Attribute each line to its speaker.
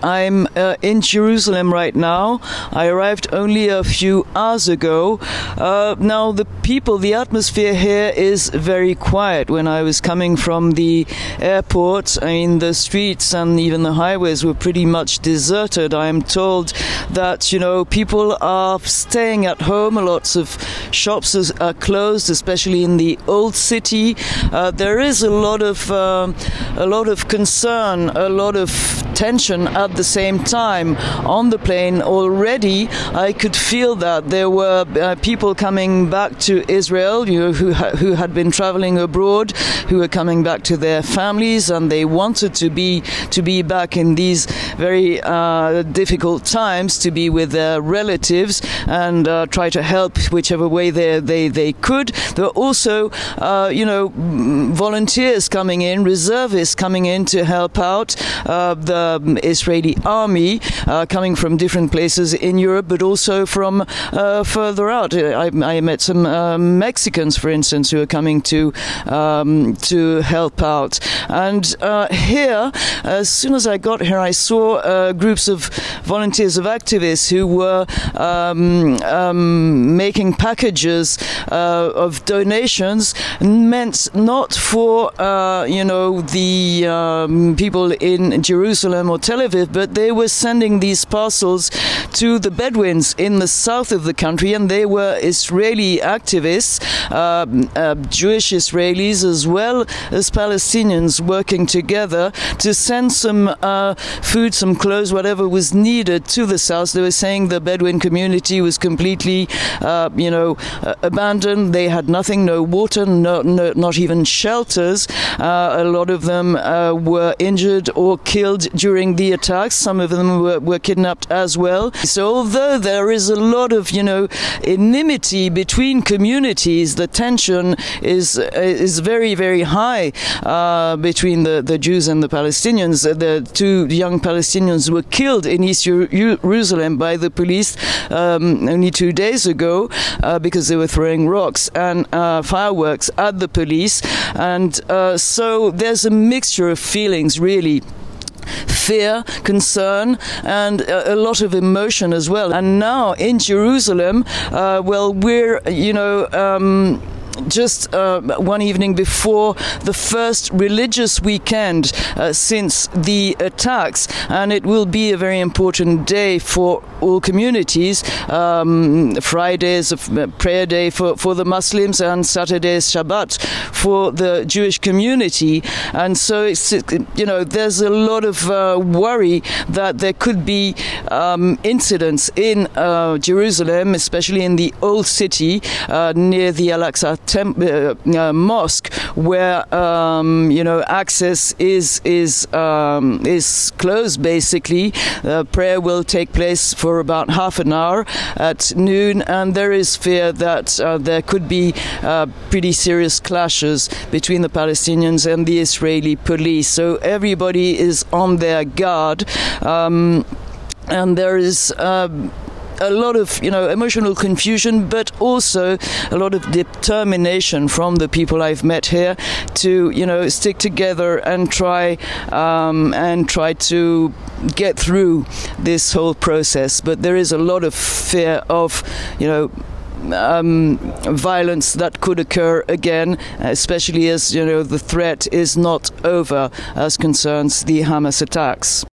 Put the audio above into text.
Speaker 1: I'm in Jerusalem right now. I arrived only a few hours ago. Now the atmosphere here is very quiet. When I was coming from the airport, the streets and even the highways were pretty much deserted. I'm told that, people are staying at home. Lots of shops are closed, especially in the old city. There is a lot of concern, a lot of tension at the same time. On the plane already, I could feel that there were people coming back to Israel, who had been traveling abroad, who were coming back to their families, and they wanted to be back in these very difficult times, to be with their relatives and try to help whichever way they could. There were also, volunteers coming in, reservists coming in to help out the Israeli army, coming from different places in Europe, but also from further out. I met some Mexicans, for instance, who are coming to help out. And here, as soon as I got here, I saw groups of volunteers, of activists who were making packages of donations, meant not for the people in Jerusalem or Tel Aviv, but they were sending these parcels to the Bedouins in the south of the country, and they were Israeli activists, Jewish Israelis as well as Palestinians, working together to send some food, some clothes, whatever was needed to the south. They were saying the Bedouin community was completely abandoned. They had nothing, no water, not even shelters. A lot of them were injured or killed during the attacks. Some of them were kidnapped as well. So although there is a lot of enmity between communities, the tension is very, very high between the Jews and the Palestinians. The two young Palestinians were killed in East Jerusalem by the police only 2 days ago because they were throwing rocks and fireworks at the police. And so there's a mixture of feelings, really. Fear, concern, and a lot of emotion as well. And now in Jerusalem, we're just one evening before the first religious weekend since the attacks, and it will be a very important day for all communities. Friday is a prayer day for the Muslims, and Saturday is Shabbat for the Jewish community. And so there's a lot of worry that there could be incidents in Jerusalem, especially in the old city near the Al-Aqsa mosque, where access is closed. Basically, prayer will take place for about half an hour at noon, and there is fear that there could be pretty serious clashes between the Palestinians and the Israeli police. So everybody is on their guard, and there is a lot of emotional confusion, but also a lot of determination from the people I've met here to stick together and try to get through this whole process. But there is a lot of fear of violence that could occur again, especially as the threat is not over as concerns the Hamas attacks.